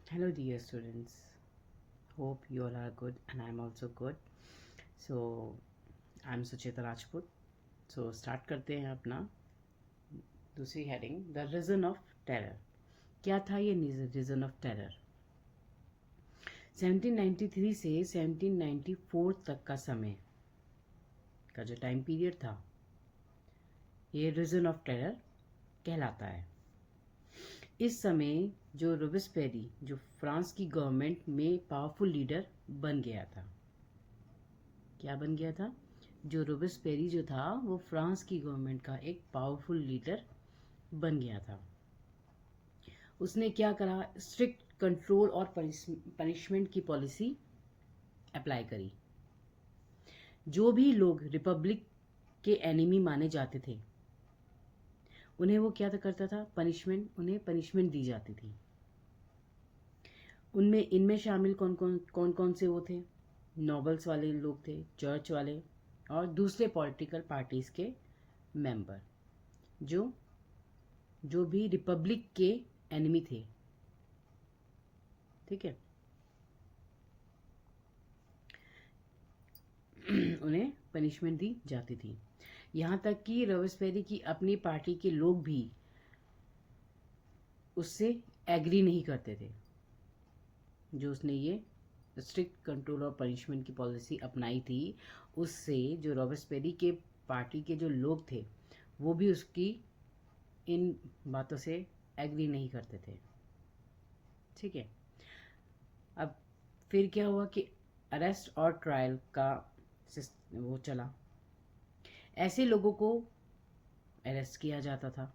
Hello, dear students. Hope you all are good, and I'm also good. So, I'm Sucheta Rajput. So, start करते हैं अपना दूसरी heading, the reason of terror. क्या था ये reason of terror? 1793 से 1794 तक का समय का जो टाइम पीरियड था, ये रीजन ऑफ टेरर कहलाता है. इस समय जो रोबेस्पेरी, जो फ्रांस की गवर्नमेंट में पावरफुल लीडर बन गया था. क्या बन गया था? जो रोबेस्पेरी जो था वो फ्रांस की गवर्नमेंट का एक पावरफुल लीडर बन गया था. उसने क्या करा? स्ट्रिक्ट कंट्रोल और पनिशमेंट की पॉलिसी अप्लाई करी. जो भी लोग रिपब्लिक के एनिमी माने जाते थे उन्हें वो क्या करता था? उन्हें पनिशमेंट दी जाती थी. इनमें शामिल कौन कौन से वो थे? नोबल्स वाले लोग थे, चर्च वाले और दूसरे पॉलिटिकल पार्टीज के मेंबर, जो जो भी रिपब्लिक के एनिमी थे. ठीक है. उन्हें पनिशमेंट दी जाती थी. यहाँ तक कि रॉबेस्पेरी की अपनी पार्टी के लोग भी उससे एग्री नहीं करते थे. जो उसने ये स्ट्रिक्ट कंट्रोल और पनिशमेंट की पॉलिसी अपनाई थी, उससे जो रॉबेस्पेरी के पार्टी के जो लोग थे वो भी उसकी इन बातों से एग्री नहीं करते थे. ठीक है. अब फिर क्या हुआ कि अरेस्ट और ट्रायल का वो चला. ऐसे लोगों को अरेस्ट किया जाता था.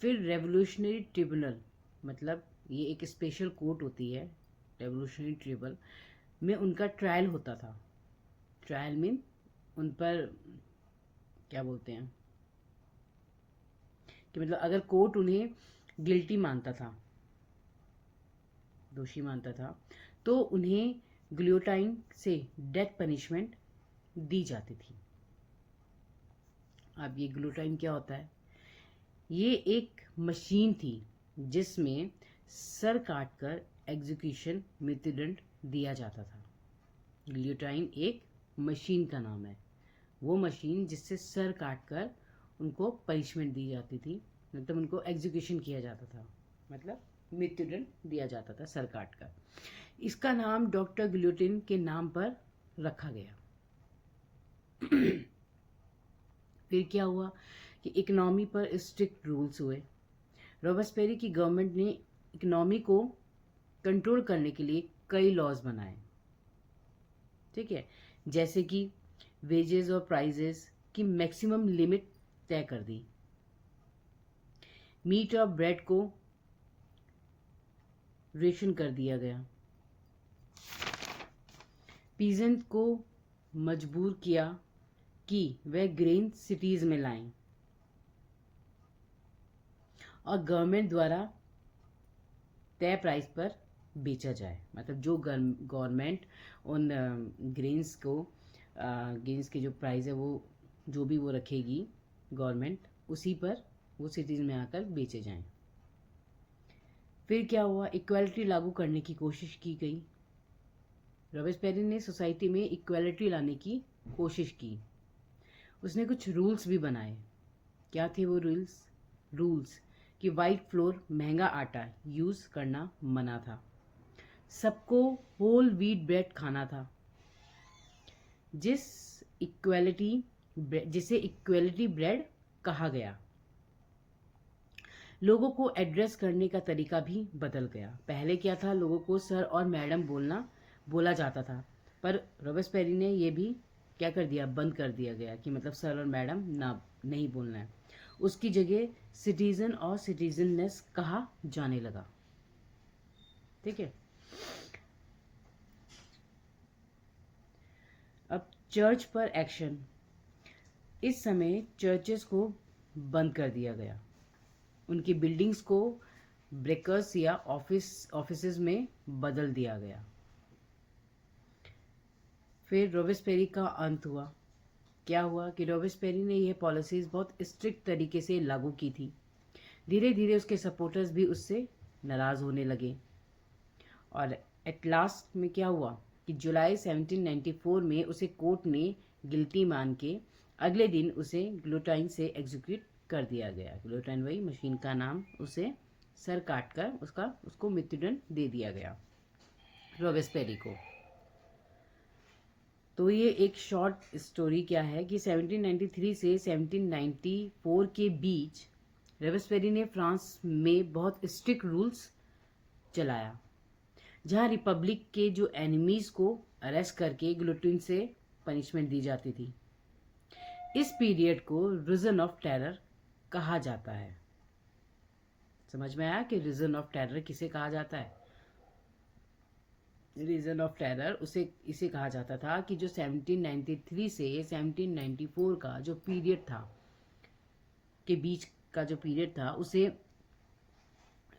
फिर रेवोल्यूशनरी ट्रिब्यूनल, मतलब ये एक स्पेशल कोर्ट होती है, रेवोल्यूशनरी ट्रिब्यूनल में उनका ट्रायल होता था. ट्रायल मीन उन पर क्या बोलते हैं कि मतलब अगर कोर्ट उन्हें गिल्टी मानता था, दोषी मानता था, तो उन्हें ग्लियोटाइन से डेथ पनिशमेंट दी जाती थी. अब ये ग्लियोटाइन क्या होता है? ये एक मशीन थी जिसमें सर काटकर एग्जीक्यूशन, मृत्युदंड दिया जाता था. ग्लियोटाइन एक मशीन का नाम है. वो मशीन जिससे सर काटकर उनको पनिशमेंट दी जाती थी, मतलब उनको एग्जीक्यूशन किया जाता था, मतलब मृत्युदंड दिया जाता था सर काटकर. इसका नाम डॉक्टर ग्लियोटिन के नाम पर रखा गया. फिर क्या हुआ कि इकोनॉमी पर स्ट्रिक्ट रूल्स हुए. रॉबेस्पेरी की गवर्नमेंट ने इकोनॉमी को कंट्रोल करने के लिए कई लॉज बनाए. ठीक है. जैसे कि वेजेस और प्राइजेस की मैक्सिमम लिमिट तय कर दी. मीट और ब्रेड को रेशन कर दिया गया. पीजेंट को मजबूर किया कि वह ग्रेन सिटीज में लाएं और गवर्नमेंट द्वारा तय प्राइस पर बेचा जाए. मतलब जो गवर्नमेंट उन ग्रेन्स के जो प्राइस है वो जो भी वो रखेगी गवर्नमेंट, उसी पर वो सिटीज़ में आकर बेचे जाएं. फिर क्या हुआ? इक्वालिटी लागू करने की कोशिश की गई. रॉबेस्पेरी ने सोसाइटी में इक्वालिटी लाने की कोशिश की. उसने कुछ रूल्स भी बनाए. क्या थे वो रूल्स कि वाइट फ्लोर, महंगा आटा यूज़ करना मना था. सबको होल व्हीट ब्रेड खाना था. जिसे इक्वालिटी ब्रेड कहा गया. लोगों को एड्रेस करने का तरीका भी बदल गया. पहले क्या था? लोगों को सर और मैडम बोला जाता था, पर रॉबेस्पेरी ने ये भी क्या कर दिया? बंद कर दिया गया कि मतलब सर और मैडम नहीं बोलना है. उसकी जगह सिटीजन और सिटीजननेस कहा जाने लगा. ठीक है. अब चर्च पर एक्शन. इस समय चर्चेस को बंद कर दिया गया. उनकी बिल्डिंग्स को ब्रेकर्स या ऑफिसेज में बदल दिया गया. फिर रॉबेस्पेरी का अंत हुआ. क्या हुआ कि रॉबेस्पेरी ने यह पॉलिसीज़ बहुत स्ट्रिक्ट तरीके से लागू की थी. धीरे धीरे उसके सपोर्टर्स भी उससे नाराज़ होने लगे. और एट लास्ट में क्या हुआ कि जुलाई 1794 में उसे कोर्ट ने गिल्टी मान के अगले दिन उसे गिलोटाइन से एग्जीक्यूट कर दिया गया। गिलोटाइन वही मशीन का नाम, उसे सर काट कर उसको मृत्युदंड दे दिया गया रॉबेस्पेरी को। तो ये एक शॉर्ट स्टोरी क्या है कि 1793 से 1794 के बीच रॉबेस्पेरी ने फ्रांस में बहुत स्ट्रिक्ट रूल्स चलाया, जहां रिपब्लिक के जो एनिमीज को अरेस्ट करके गिलोटिन से पनिशमेंट दी जाती थी। इस पीरियड को रीजन ऑफ टेरर कहा जाता है। समझ में आया कि रीजन ऑफ टेरर किसे कहा जाता है? रीजन ऑफ टेरर इसे कहा जाता था कि जो 1793 से 1794 का जो पीरियड था, के बीच का जो पीरियड था, उसे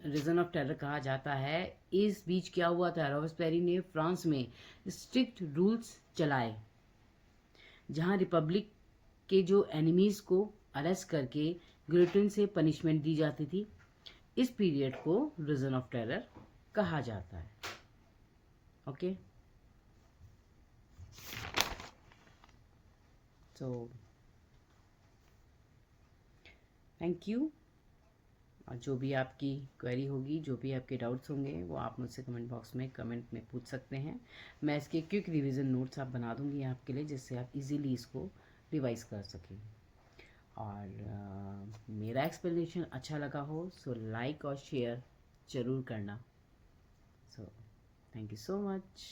रीजन ऑफ टेरर कहा जाता है। इस बीच क्या हुआ था, रॉबेस्पेरी ने फ्रांस में स्ट्रिक्ट रूल्स चलाए, जहां रिपब्लिक के जो एनिमीज को अरेस्ट करके गिलोटिन से पनिशमेंट दी जाती थी। इस पीरियड को रीजन ऑफ टेरर कहा जाता है। Okay, so thank you. और जो भी आपकी क्वेरी होगी, जो भी आपके डाउट्स होंगे, वो आप मुझसे कमेंट बॉक्स में कमेंट में पूछ सकते हैं। मैं इसके क्विक रिवीजन नोट्स आप बना दूंगी आपके लिए, जिससे आप इजीली इसको रिवाइज कर सकें। और मेरा एक्सप्लेनेशन अच्छा लगा हो सो लाइक और शेयर ज़रूर करना। So thank you so much.